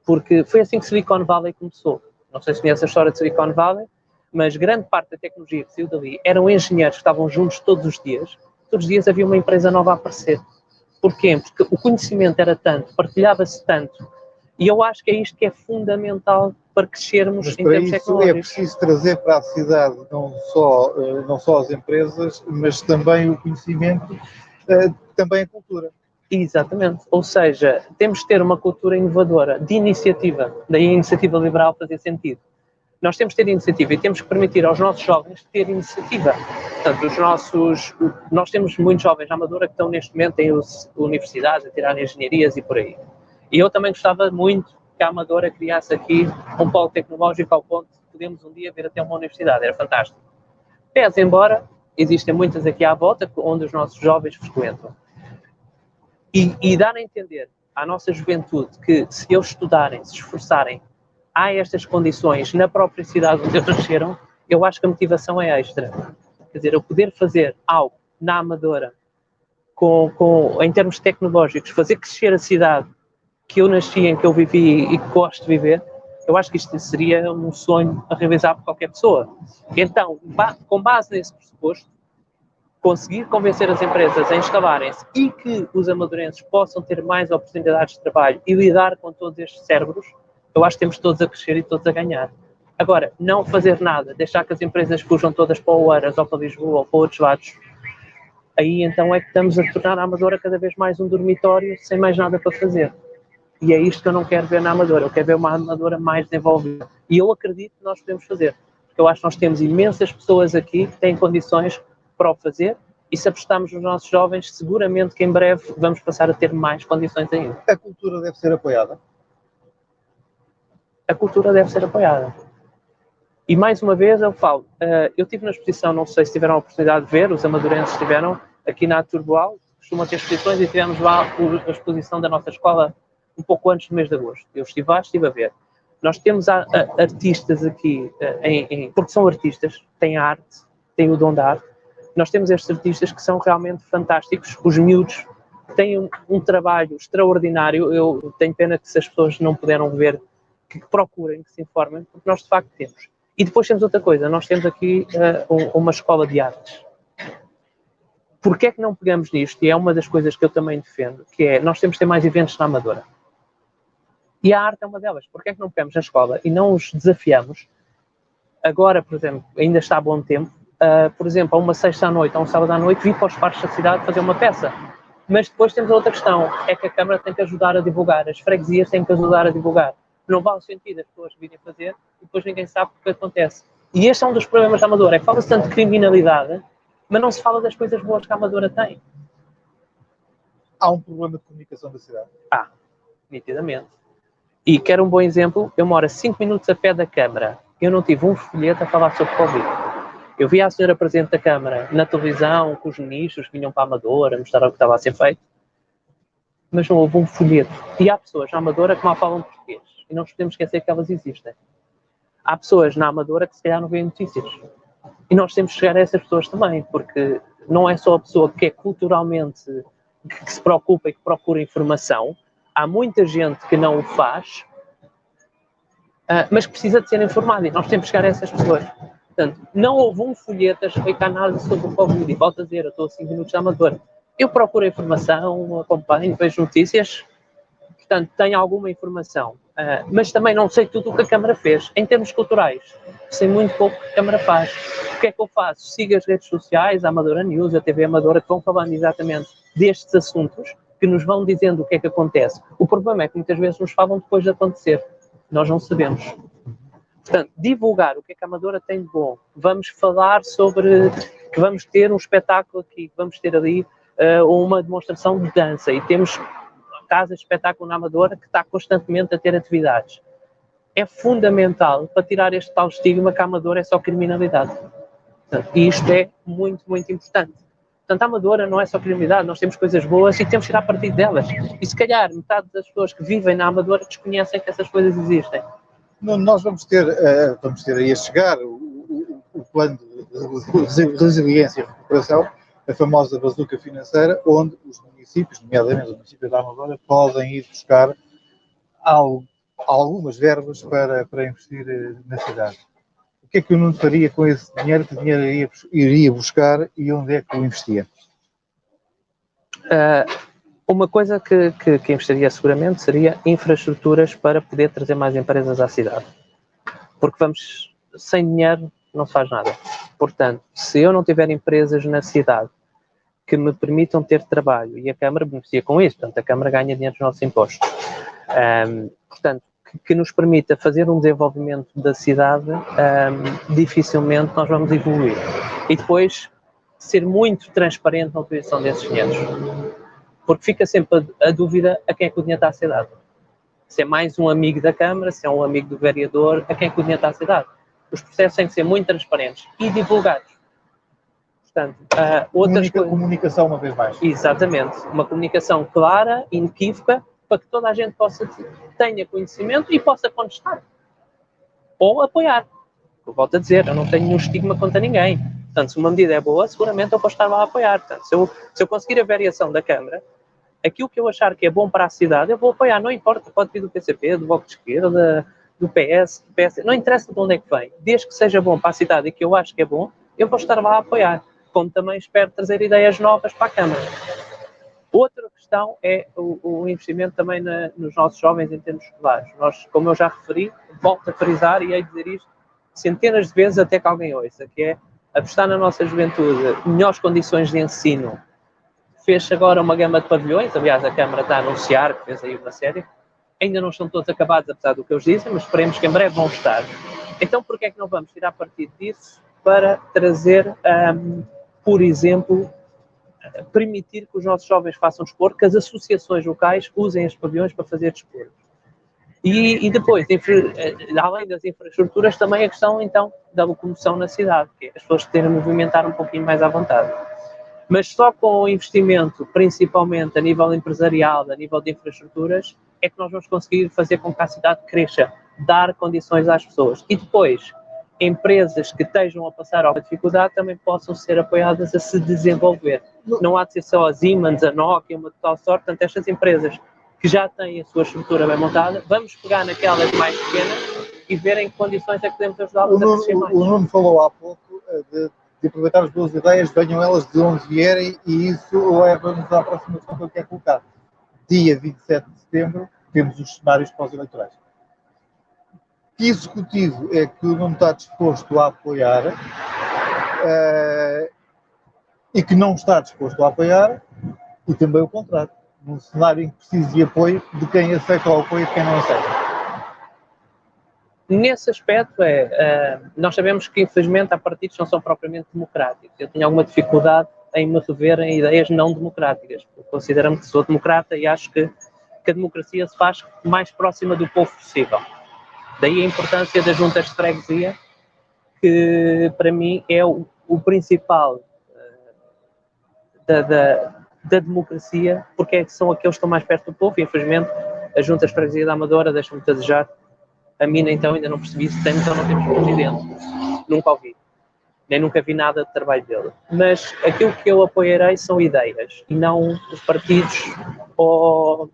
Porque foi assim que Silicon Valley começou. Não sei se conhece a história de Silicon Valley, mas grande parte da tecnologia que saiu dali eram engenheiros que estavam juntos todos os dias. Todos os dias havia uma empresa nova a aparecer. Porquê? Porque o conhecimento era tanto, partilhava-se tanto, e eu acho que é isto que é fundamental para crescermos Mas em para termos isso é tecnológicos. preciso trazer para a cidade não só as empresas, mas também o conhecimento, também a cultura. Exatamente. Ou seja, temos que ter uma cultura inovadora, de iniciativa, daí a iniciativa liberal fazer sentido. Nós temos que ter iniciativa e temos que permitir aos nossos jovens ter iniciativa. Portanto, nós temos muitos jovens na Amadora que estão neste momento em universidades, a tirar engenharias e por aí. E eu também gostava muito que a Amadora criasse aqui um polo tecnológico ao ponto de podemos um dia vir até uma universidade, era fantástico. Pese embora, existem muitas aqui à volta onde os nossos jovens frequentam. E dar a entender à nossa juventude que se eles estudarem, se esforçarem, há estas condições na própria cidade onde eles nasceram, eu acho que a motivação é extra. Quer dizer, eu poder fazer algo na Amadora, em termos tecnológicos, fazer crescer a cidade que eu nasci, em que eu vivi e que gosto de viver, eu acho que isto seria um sonho a realizar por qualquer pessoa. Então, com base nesse pressuposto, conseguir convencer as empresas a instalarem-se e que os amadorenses possam ter mais oportunidades de trabalho e lidar com todos estes cérebros, eu acho que temos todos a crescer e todos a ganhar. Agora, não fazer nada, deixar que as empresas fujam todas para o Oeiras ou para Lisboa ou para outros lados, aí então é que estamos a tornar a Amadora cada vez mais um dormitório sem mais nada para fazer. E é isto que eu não quero ver na Amadora, eu quero ver uma Amadora mais desenvolvida. E eu acredito que nós podemos fazer, porque eu acho que nós temos imensas pessoas aqui que têm condições para o fazer, e se apostarmos nos nossos jovens, seguramente que em breve vamos passar a ter mais condições ainda. A cultura deve ser apoiada? A cultura deve ser apoiada. E mais uma vez eu falo, eu estive na exposição, não sei se tiveram a oportunidade de ver, os amadorenses estiveram aqui na Turboal, costumam ter exposições, e tivemos lá a exposição da nossa escola um pouco antes do mês de agosto. Eu estive lá, estive a ver. Nós temos artistas aqui, porque são artistas, têm arte, têm o dom da arte. Nós temos estes artistas que são realmente fantásticos, os miúdos têm um trabalho extraordinário. Eu tenho pena que se as pessoas não puderam ver, que procurem, que se informem, porque nós de facto temos. E depois temos outra coisa, nós temos aqui uma escola de artes. Porquê é que não pegamos nisto? E é uma das coisas que eu também defendo, que é, nós temos que ter mais eventos na Amadora. E a arte é uma delas. Porquê é que não pegamos na escola e não os desafiamos? Agora, por exemplo, ainda está a bom tempo, por exemplo, a uma sexta à noite, a um sábado à noite, vir para os parques da cidade fazer uma peça. Mas depois temos outra questão, é que a Câmara tem que ajudar a divulgar, as freguesias têm que ajudar a divulgar. Não vale sentido as pessoas virem fazer e depois ninguém sabe o que acontece. E este é um dos problemas da Amadora, é que fala-se tanto de criminalidade, mas não se fala das coisas boas que a Amadora tem. Há um problema de comunicação da cidade? Nitidamente. E quero um bom exemplo, eu moro a 5 minutos a pé da Câmara, eu não tive um folheto a falar sobre Covid. Eu vi a senhora Presidente da Câmara na televisão, com os ministros que vinham para a Amadora, mostrar o que estava a ser feito, mas não houve um folheto. E há pessoas na Amadora que mal falam português, e não nos podemos esquecer que elas existem. Há pessoas na Amadora que se calhar não veem notícias. E nós temos que chegar a essas pessoas também, porque não é só a pessoa que é culturalmente, que se preocupa e que procura informação. Há muita gente que não o faz, mas que precisa de ser informada, e nós temos que chegar a essas pessoas. Portanto, não houve um folheto a explicar nada sobre o Covid. E volto a dizer, eu estou a 5 minutos da Amadora. Eu procuro informação, acompanho, vejo notícias, portanto, tenho alguma informação. Mas também não sei tudo o que a Câmara fez. Em termos culturais, sei muito pouco o que a Câmara faz. O que é que eu faço? Sigo as redes sociais, a Amadora News, a TV Amadora, que vão falando exatamente destes assuntos, que nos vão dizendo o que é que acontece. O problema é que muitas vezes nos falam depois de acontecer. Nós não sabemos. Portanto, divulgar o que é que a Amadora tem de bom. Vamos falar sobre que vamos ter um espetáculo aqui, que vamos ter ali uma demonstração de dança, e temos casa de espetáculo na Amadora que está constantemente a ter atividades. É fundamental para tirar este tal estigma que a Amadora é só criminalidade. Portanto, e isto é muito, muito importante. Portanto, a Amadora não é só criminalidade, nós temos coisas boas e temos que tirar partido delas. E se calhar metade das pessoas que vivem na Amadora desconhecem que essas coisas existem. Nós vamos ter aí a chegar o plano de resiliência e recuperação, a famosa bazuca financeira, onde os municípios, nomeadamente os municípios da Amadora, podem ir buscar algumas verbas para investir na cidade. O que é que o Nuno faria com esse dinheiro? Que dinheiro iria buscar e onde é que o investia? Uma coisa que investiria seguramente seria infraestruturas para poder trazer mais empresas à cidade. Porque sem dinheiro não se faz nada. Portanto, se eu não tiver empresas na cidade que me permitam ter trabalho, e a Câmara beneficia com isso, portanto, a Câmara ganha dinheiro dos nossos impostos, portanto, que nos permita fazer um desenvolvimento da cidade, dificilmente nós vamos evoluir. E depois, ser muito transparente na utilização desses dinheiros. Porque fica sempre a dúvida a quem é que o dinheiro está a ser dado. Se é mais um amigo da Câmara, se é um amigo do vereador, a quem é que o dinheiro está a ser dado. Os processos têm que ser muito transparentes e divulgados. Portanto, comunicação uma vez mais. Exatamente. Uma comunicação clara, inequívoca, para que toda a gente tenha conhecimento e possa contestar. Ou apoiar. Eu volto a dizer, eu não tenho nenhum estigma contra ninguém. Portanto, se uma medida é boa, seguramente eu posso estar lá a apoiar. Portanto, se eu conseguir a variação da Câmara, aquilo que eu achar que é bom para a cidade, eu vou apoiar. Não importa, pode vir do PCP, do Bloco de Esquerda, do PS, do PS, não interessa de onde é que vem. Desde que seja bom para a cidade e que eu acho que é bom, eu vou estar lá a apoiar. Como também espero trazer ideias novas para a Câmara. Outra questão é o investimento também nos nossos jovens em termos escolares. Nós, como eu já referi, volto a frisar e hei de dizer isto centenas de vezes até que alguém ouça, que é apostar na nossa juventude, melhores condições de ensino. Fez agora uma gama de pavilhões, aliás, a Câmara está a anunciar que fez aí uma série. Ainda não estão todos acabados, apesar do que eles dizem, mas esperemos que em breve vão estar. Então, por que é que não vamos tirar partido disso para trazer, por exemplo, permitir que os nossos jovens façam desporto, que as associações locais usem os pavilhões para fazer desporto? E depois, além das infraestruturas, também a questão, então, da locomoção na cidade, que é as pessoas terem movimentar um pouquinho mais à vontade. Mas só com o investimento, principalmente a nível empresarial, a nível de infraestruturas, é que nós vamos conseguir fazer com que a cidade cresça, dar condições às pessoas. E depois, empresas que estejam a passar alguma dificuldade também possam ser apoiadas a se desenvolver. Não há de ser só a Siemens, a Nokia, uma de tal sorte. Portanto, estas empresas que já têm a sua estrutura bem montada, vamos pegar naquelas mais pequenas e ver em que condições é que podemos ajudá-las a crescer mais. O Nuno falou há pouco de aproveitar as boas ideias, venham elas de onde vierem, e isso leva-nos à próxima questão que eu quero colocar. Dia 27 de setembro, temos os cenários pós-eleitorais. Que executivo é que o Nuno está disposto a apoiar e que não está disposto a apoiar, e também o contrário, num cenário em que precisa de apoio, de quem aceita o apoio e de quem não aceita? Nesse aspecto, nós sabemos que, infelizmente, há partidos que não são propriamente democráticos. Eu tenho alguma dificuldade em me rever em ideias não democráticas. Considero-me que sou democrata e acho que a democracia se faz mais próxima do povo possível. Daí a importância das juntas de freguesia, que para mim é o principal da democracia, porque são aqueles que estão mais perto do povo e, infelizmente, as juntas de freguesia da Amadora deixam-me a desejar. A mina, então, ainda não percebi se tem, então não temos presidente. Nunca ouvi. Nem nunca vi nada de trabalho dele. Mas aquilo que eu apoiarei são ideias, e não os partidos ou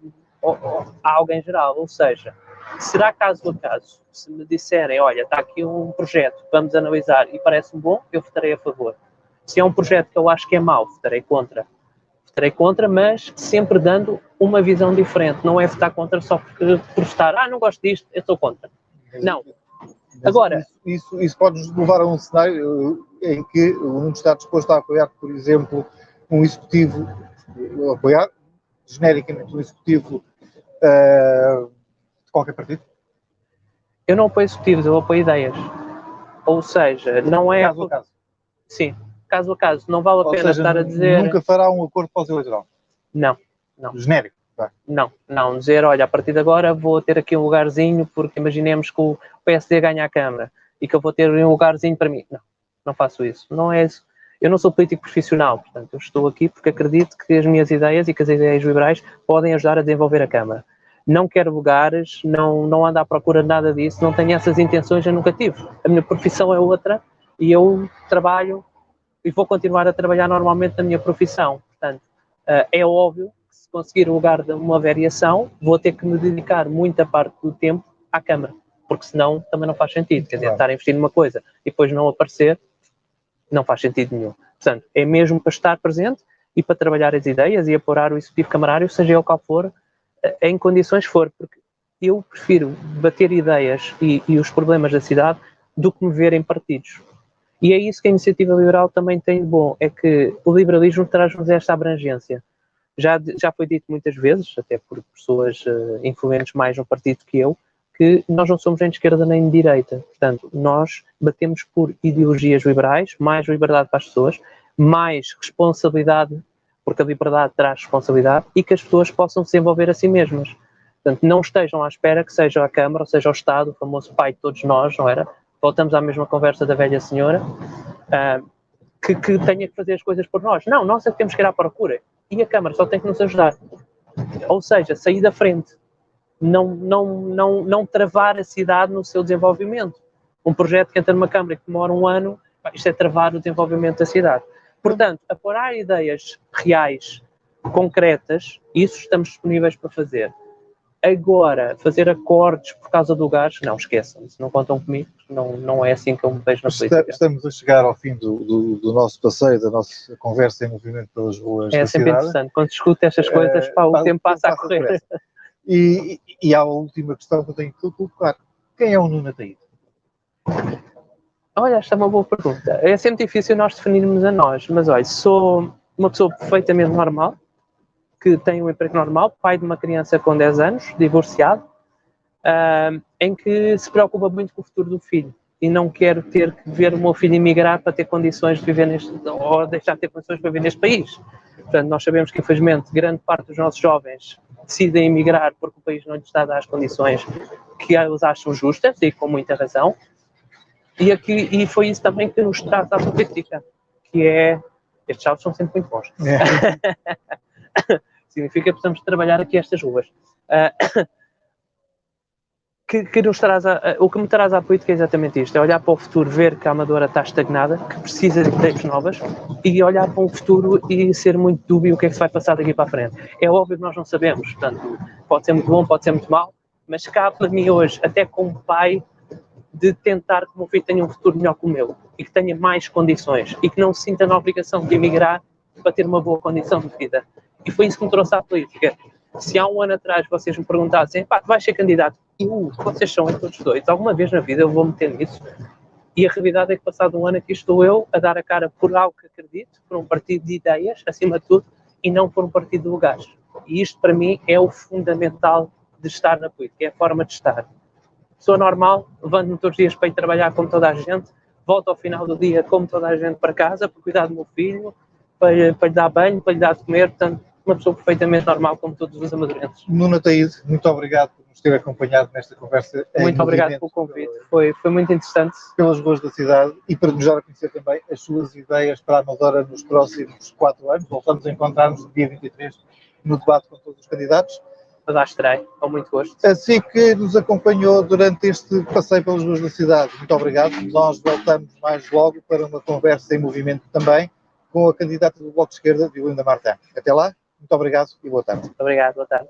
alguém geral. Ou seja, será caso a caso, se me disserem, olha, está aqui um projeto, vamos analisar e parece-me bom, eu votarei a favor. Se é um projeto que eu acho que é mau, votarei contra. Votarei contra, mas sempre dando uma visão diferente. Não é votar contra só por estar, não gosto disto, eu estou contra. Não. Agora, isso pode nos levar a um cenário em que o Nuno está disposto a apoiar, por exemplo, um executivo, apoiar genericamente um executivo de qualquer partido? Eu não apoio executivos, eu apoio ideias. Ou seja, não é... Caso a caso. Sim, caso a caso. Não vale a pena estar a dizer... Nunca fará um acordo pós-eleitoral? Não. Genérico? Tá. Não. Dizer, olha, a partir de agora vou ter aqui um lugarzinho, porque imaginemos que o PSD ganha a Câmara e que eu vou ter um lugarzinho para mim. Não faço isso. Não é isso. Eu não sou político profissional, portanto, eu estou aqui porque acredito que as minhas ideias e que as ideias liberais podem ajudar a desenvolver a Câmara. Não quero lugares, não ando à procura de nada disso, não tenho essas intenções, eu nunca tive. A minha profissão é outra e eu trabalho e vou continuar a trabalhar normalmente na minha profissão. Portanto, é óbvio que se conseguir o lugar de uma variação, vou ter que me dedicar muita parte do tempo à Câmara, porque senão também não faz sentido. Quer dizer, estar a investir numa coisa e depois não aparecer, não faz sentido nenhum. Portanto, é mesmo para estar presente e para trabalhar as ideias e apurar o executivo camarário, seja ele qual for, em condições for, porque eu prefiro bater ideias e os problemas da cidade do que me ver em partidos. E é isso que a iniciativa liberal também tem de bom, é que o liberalismo traz-nos esta abrangência. Já foi dito muitas vezes, até por pessoas influentes mais no partido que eu, que nós não somos nem de esquerda nem de direita. Portanto, nós batemos por ideologias liberais, mais liberdade para as pessoas, mais responsabilidade, porque a liberdade traz responsabilidade, e que as pessoas possam se desenvolver a si mesmas. Portanto, não estejam à espera que seja a Câmara, ou seja o Estado, o famoso pai de todos nós, não era? Voltamos à mesma conversa da velha senhora, que tenha que fazer as coisas por nós. Não, nós é que temos que ir à procura. E a Câmara só tem que nos ajudar. Ou seja, sair da frente. Não travar a cidade no seu desenvolvimento. Um projeto que entra numa Câmara e que demora um ano, isto é travar o desenvolvimento da cidade. Portanto, apurar ideias reais, concretas, isso estamos disponíveis para fazer. Agora, fazer acordos por causa do gás, não, esqueçam-se, não contam comigo, não é assim que eu me vejo na política. Estamos a chegar ao fim do nosso passeio, da nossa conversa em movimento pelas ruas da cidade. É sempre interessante, quando se escuta estas coisas, o tempo passa a correr. E há a última questão que eu tenho que colocar. Quem é o Nuno Ataíde? Olha, esta é uma boa pergunta. É sempre difícil nós definirmos a nós, mas olha, sou uma pessoa perfeitamente normal, que tem um emprego normal, pai de uma criança com 10 anos, divorciado, em que se preocupa muito com o futuro do filho e não quero ter que ver o meu filho emigrar para ter condições de viver ou deixar de ter condições para viver neste país. Portanto, nós sabemos que, infelizmente, grande parte dos nossos jovens decidem emigrar porque o país não lhes está a dar as condições que eles acham justas, e com muita razão. E foi isso também que nos traz à política, que é... Estes saltos são sempre muito bons. Significa que precisamos trabalhar aqui estas ruas. O que me traz à política é exatamente isto, é olhar para o futuro, ver que a Amadora está estagnada, que precisa de ideias novas, e olhar para o futuro e ser muito dúbio o que é que se vai passar daqui para a frente. É óbvio que nós não sabemos, portanto, pode ser muito bom, pode ser muito mau, mas cabe para mim hoje, até como pai, de tentar que o meu filho tenha um futuro melhor que o meu, e que tenha mais condições, e que não se sinta na obrigação de emigrar para ter uma boa condição de vida. E foi isso que me trouxe à política. Se há um ano atrás vocês me perguntassem, pá, vais ser candidato? Vocês são todos dois. Alguma vez na vida eu vou meter nisso? E a realidade é que passado um ano aqui estou eu a dar a cara por algo que acredito, por um partido de ideias, acima de tudo, e não por um partido de lugares. E isto para mim é o fundamental de estar na política, é a forma de estar. Sou normal, levanto-me todos os dias para ir trabalhar como toda a gente, volto ao final do dia como toda a gente para casa, para cuidar do meu filho, para lhe dar banho, para lhe dar de comer, portanto, uma pessoa perfeitamente normal como todos os amadurenses. Nuno Ataíde, muito obrigado por nos ter acompanhado nesta conversa. Muito obrigado pelo convite, foi muito interessante. Pelas ruas da cidade e para nos dar a conhecer também as suas ideias para a Amadora nos próximos 4 anos. Voltamos a encontrar-nos no dia 23 no debate com todos os candidatos. Para dar estreia, com muito gosto. Assim que nos acompanhou durante este passeio pelas ruas da cidade, muito obrigado. Nós voltamos mais logo para uma conversa em movimento também com a candidata do Bloco de Esquerda, Violinda Martã. Até lá, muito obrigado e boa tarde. Muito obrigado, boa tarde.